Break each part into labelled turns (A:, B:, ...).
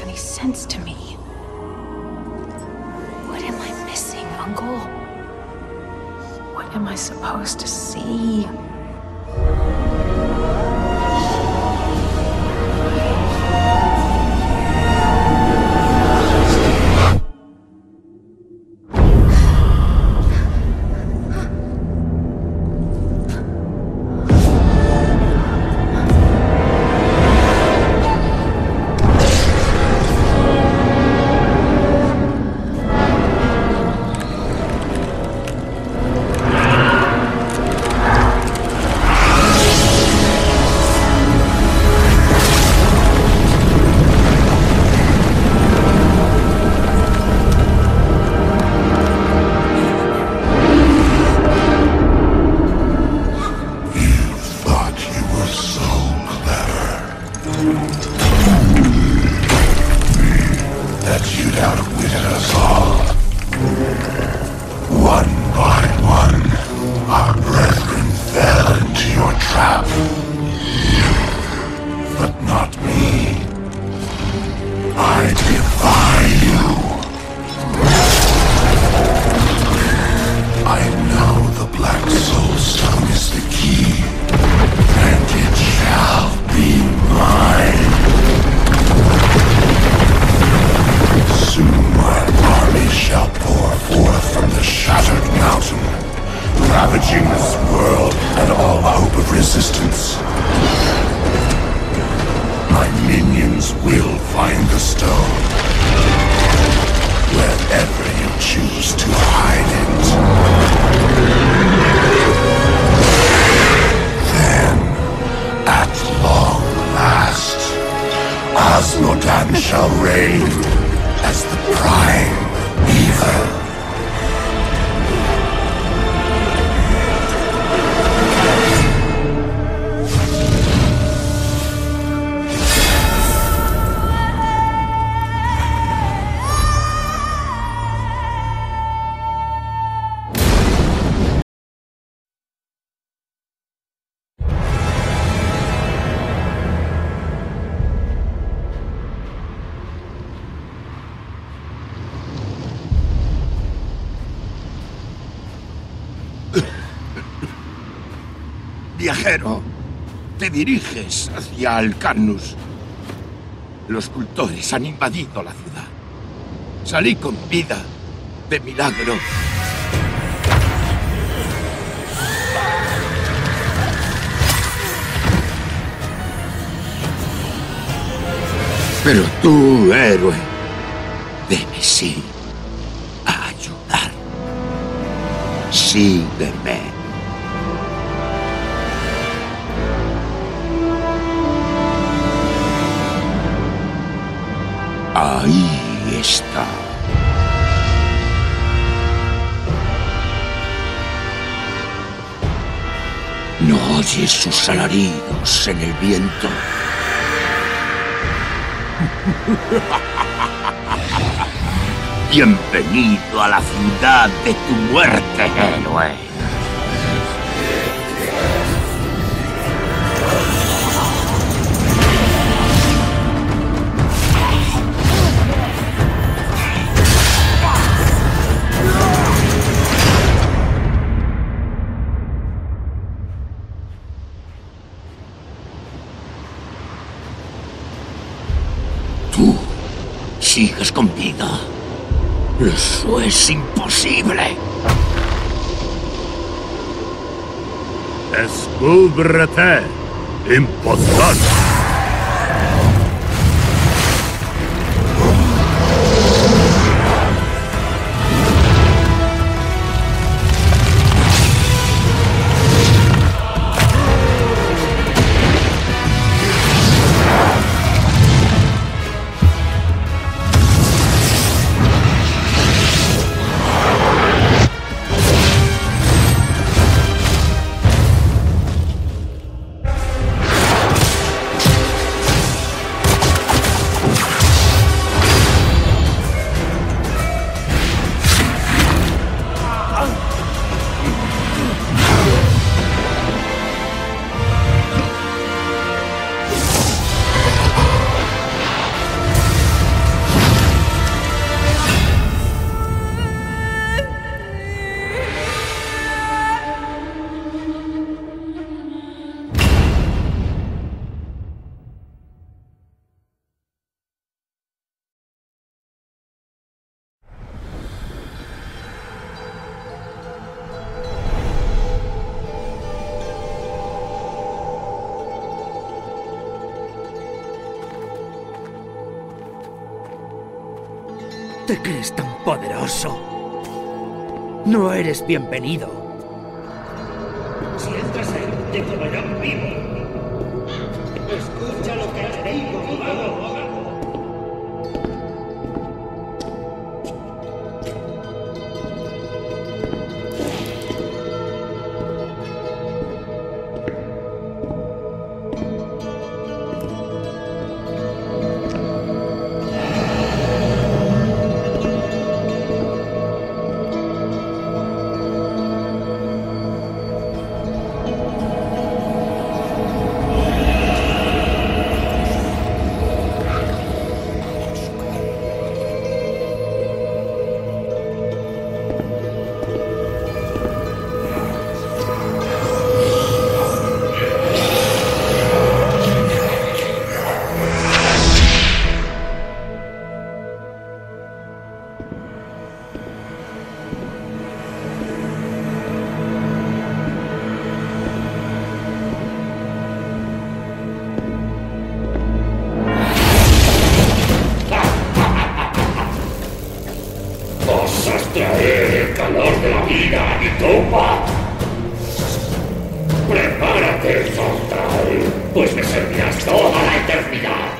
A: any sense to me. What am I missing, Uncle? What am I supposed to see?
B: Viajero, te diriges hacia Alcarnus. Los cultores han invadido la ciudad. Salí con vida, de milagro. Pero tú, héroe, debes sí a ayudar. Sígueme. Ahí está. ¿No oyes sus alaridos en el viento? Bienvenido a la ciudad de tu muerte, héroe. Tú sigues con vida. Eso es imposible.
C: Descúbrete, impostor.
D: ¿Te crees tan poderoso? No eres bienvenido.
E: Si entras ahí, te comerán vivo. Escucha lo que has leído, mago.
F: Traer el calor de la vida a mi tumba. Prepárate, mortal, pues me servirás toda la eternidad.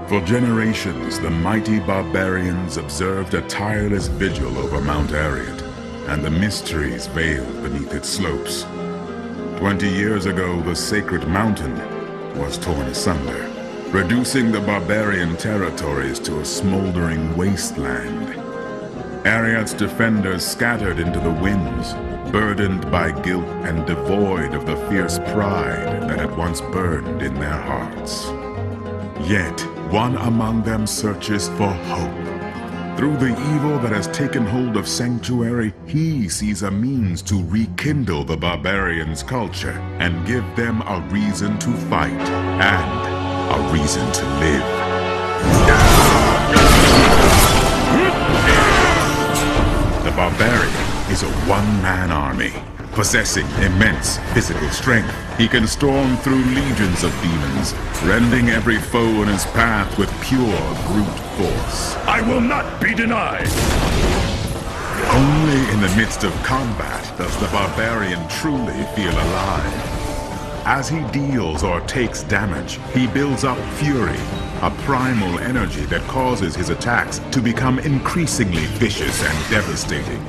G: For generations, the mighty barbarians observed a tireless vigil over Mount Arreat, and the mysteries veiled beneath its slopes. 20 years ago, the sacred mountain was torn asunder, reducing the barbarian territories to a smoldering wasteland. Arreat's defenders scattered into the winds, burdened by guilt and devoid of the fierce pride that had once burned in their hearts. Yet, one among them searches for hope. Through the evil that has taken hold of Sanctuary, he sees a means to rekindle the barbarians' culture and give them a reason to fight and a reason to live. The barbarian is a one-man army. Possessing immense physical strength, he can storm through legions of demons, rending every foe in his path with pure brute force.
C: I will not be denied!
G: Only in the midst of combat does the barbarian truly feel alive. As he deals or takes damage, he builds up fury, a primal energy that causes his attacks to become increasingly vicious and devastating.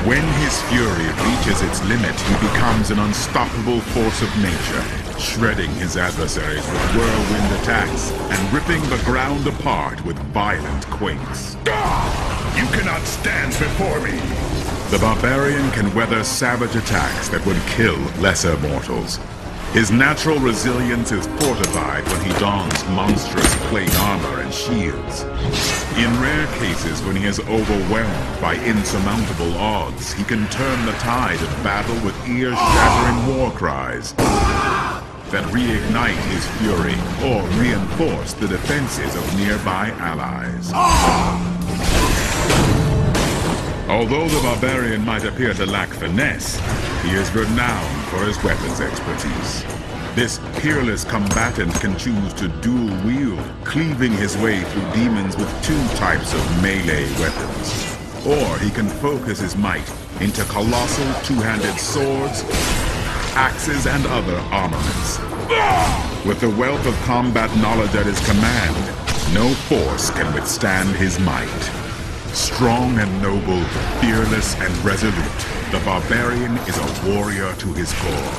G: When his fury reaches its limit, he becomes an unstoppable force of nature, shredding his adversaries with whirlwind attacks and ripping the ground apart with violent quakes.
C: You cannot stand before me!
G: The barbarian can weather savage attacks that would kill lesser mortals. His natural resilience is fortified when he dons monstrous plate armor and shields. In rare cases, when he is overwhelmed by insurmountable odds, he can turn the tide of battle with ear-shattering war cries that reignite his fury or reinforce the defenses of nearby allies. Although the barbarian might appear to lack finesse, he is renowned for his weapons expertise. This peerless combatant can choose to dual wield, cleaving his way through demons with 2 types of melee weapons. Or he can focus his might into colossal 2-handed swords, axes, and other armaments. With the wealth of combat knowledge at his command, no force can withstand his might. Strong and noble, fearless and resolute, the barbarian is a warrior to his core.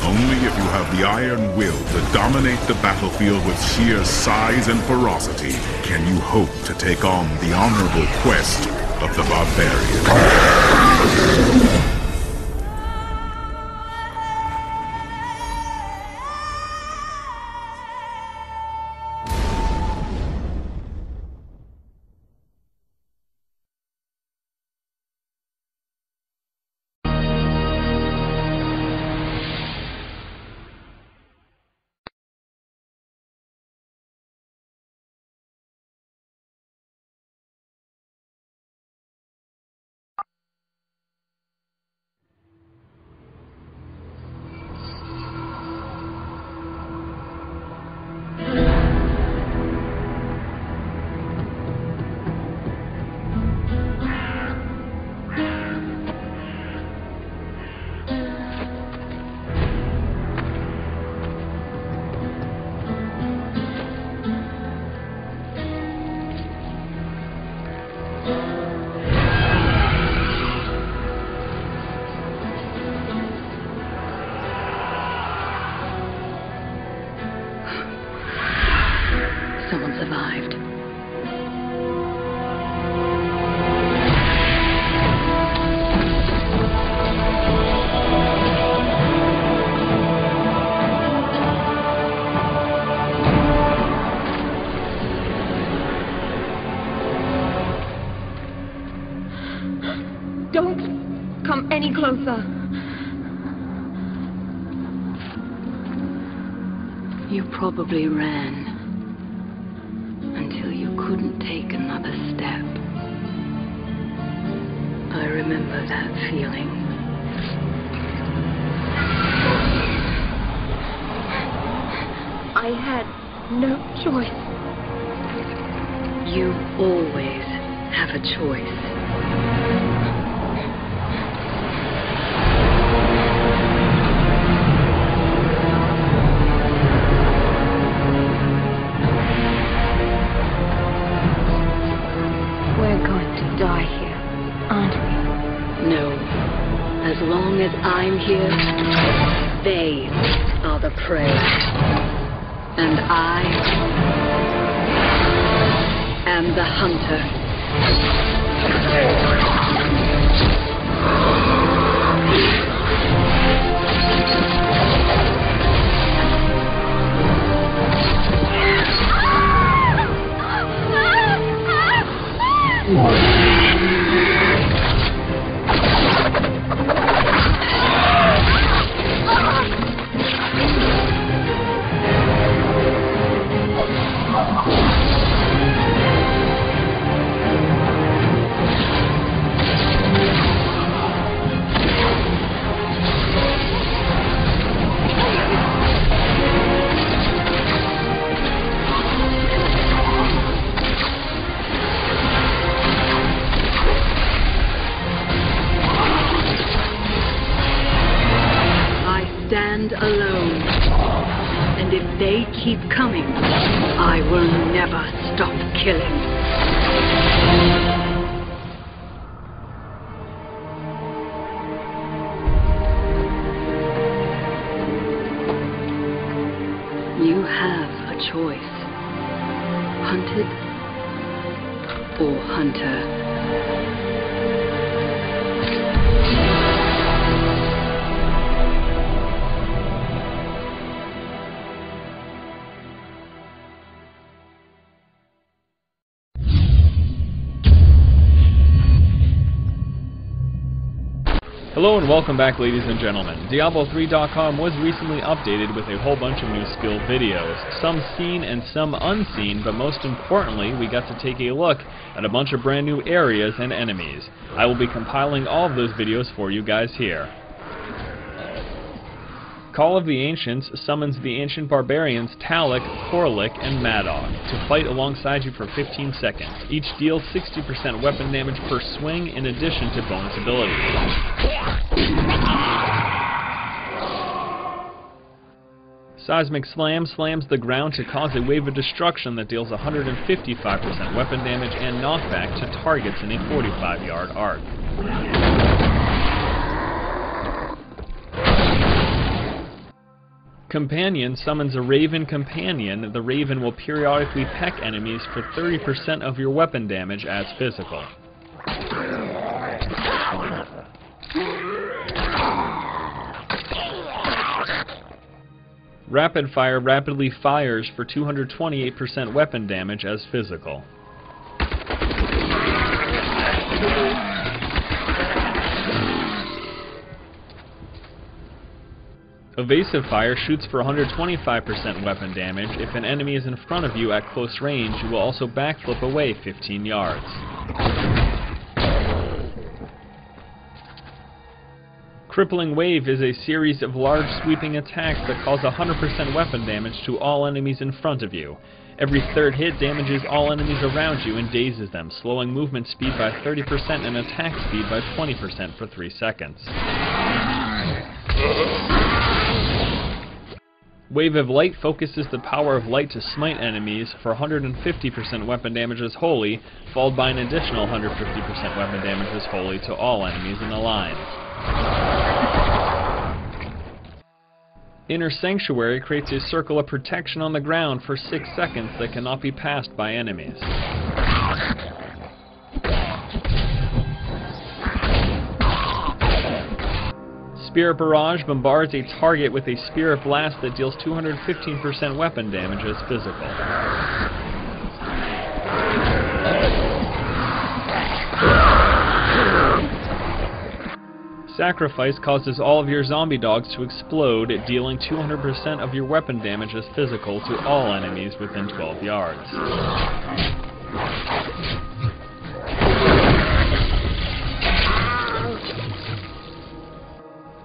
G: Only if you have the iron will to dominate the battlefield with sheer size and ferocity can you hope to take on the honorable quest of the barbarian.
A: Someone survived.
H: Don't come any closer.
A: You probably ran until you couldn't take another step. I remember that feeling.
H: I had no choice.
A: You always have a choice.
H: We're going to die here, aren't we?
A: No. As long as I'm here, they are the prey. And I am the hunter. Stand alone. And if they keep coming, I will never stop killing. You have a choice. Hunted or hunter.
I: Hello and welcome back, ladies and gentlemen. Diablo3.com was recently updated with a whole bunch of new skill videos, some seen and some unseen, but most importantly, we got to take a look at a bunch of brand new areas and enemies. I will be compiling all of those videos for you guys here. Call of the Ancients summons the ancient barbarians Talik, Korlik, and Madog to fight alongside you for 15 seconds. Each deals 60% weapon damage per swing in addition to bonus abilities. Seismic Slam slams the ground to cause a wave of destruction that deals 155% weapon damage and knockback to targets in a 45-yard arc. Companion summons a Raven Companion. The Raven will periodically peck enemies for 30% of your weapon damage as physical. Rapid Fire rapidly fires for 228% weapon damage as physical. Evasive Fire shoots for 125% weapon damage. If an enemy is in front of you at close range, you will also backflip away 15 yards. Crippling Wave is a series of large sweeping attacks that cause 100% weapon damage to all enemies in front of you. Every third hit damages all enemies around you and dazes them, slowing movement speed by 30% and attack speed by 20% for 3 seconds. Wave of Light focuses the power of light to smite enemies for 150% weapon damage as holy, followed by an additional 150% weapon damage as holy to all enemies in the line. Inner Sanctuary creates a circle of protection on the ground for 6 seconds that cannot be passed by enemies. Spirit Barrage bombards a target with a Spirit Blast that deals 215% weapon damage as physical. Sacrifice causes all of your zombie dogs to explode, dealing 200% of your weapon damage as physical to all enemies within 12 yards.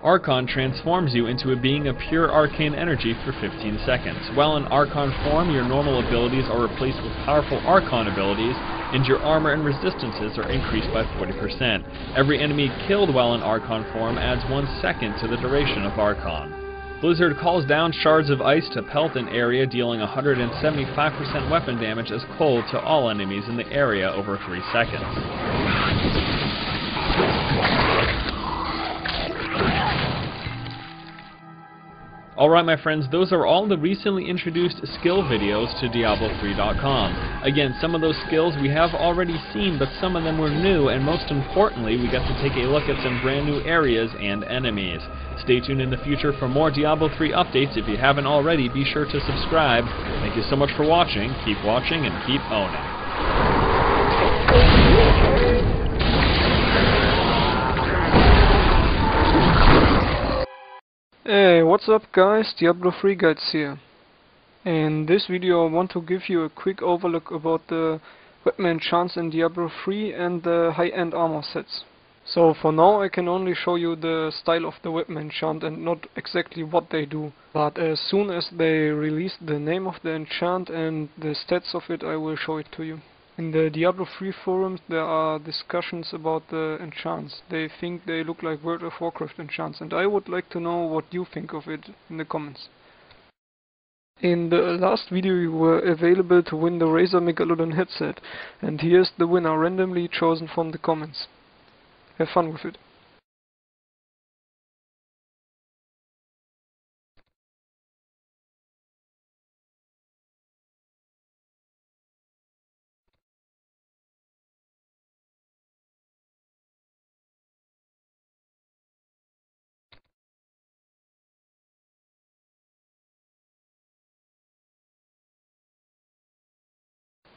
I: Archon transforms you into a being of pure arcane energy for 15 seconds. While in Archon form, your normal abilities are replaced with powerful Archon abilities, and your armor and resistances are increased by 40%. Every enemy killed while in Archon form adds 1 second to the duration of Archon. Blizzard calls down shards of ice to pelt an area, dealing 175% weapon damage as cold to all enemies in the area over 3 seconds. Alright my friends, those are all the recently introduced skill videos to Diablo3.com. Again, some of those skills we have already seen, but some of them were new, and most importantly, we got to take a look at some brand new areas and enemies. Stay tuned in the future for more Diablo 3 updates. If you haven't already, be sure to subscribe. Thank you so much for watching. Keep watching and keep owning.
J: Hey, what's up guys, Diablo 3 Guides here. In this video I want to give you a quick overlook about the weapon enchants in Diablo 3 and the high-end armor sets. So for now I can only show you the style of the weapon enchant and not exactly what they do. But as soon as they release the name of the enchant and the stats of it, I will show it to you. In the Diablo 3 forums there are discussions about the enchants. They think they look like World of Warcraft enchants, and I would like to know what you think of it in the comments. In the last video you were available to win the Razer Megalodon headset, and here's the winner randomly chosen from the comments. Have fun with it.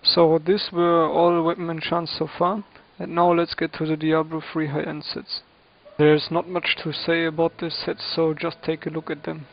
J: So these were all weapon enchants so far, and now let's get to the Diablo 3 high-end sets. There's not much to say about this set, so just take a look at them.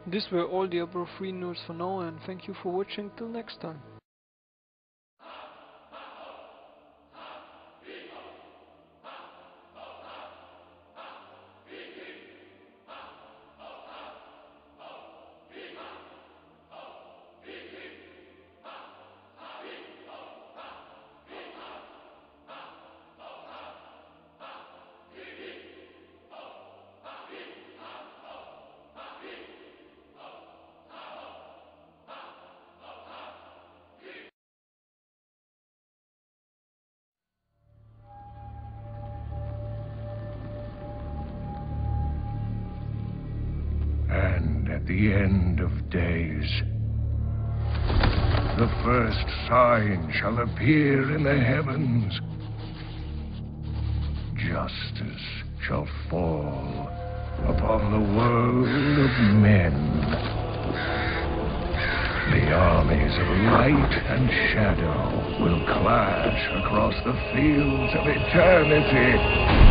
J: These were all Diablo 3 news for now, and thank you for watching. Till next time.
K: And at the end of days, the first sign shall appear in the heavens. Justice shall fall upon the world of men. The armies of light and shadow will clash across the fields of eternity.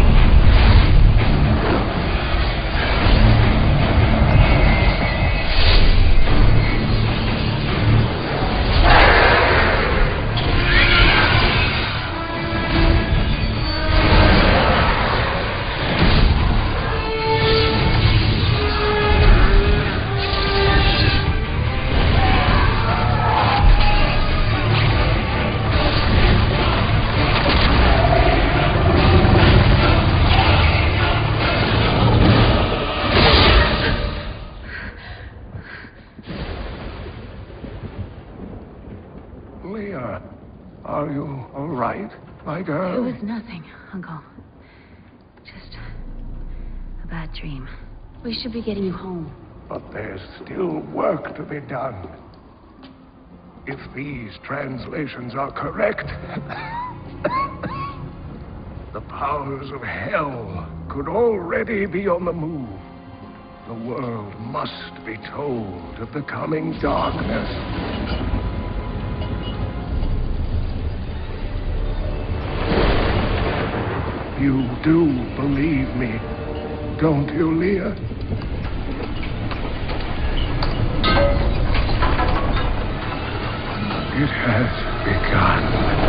K: Leah, are you all right, my girl?
H: It was nothing, Uncle. Just a bad dream. We should be getting you home.
K: But there's still work to be done. If these translations are correct, the powers of hell could already be on the move. The world must be told of the coming darkness. You do believe me, don't you, Leah? It has begun.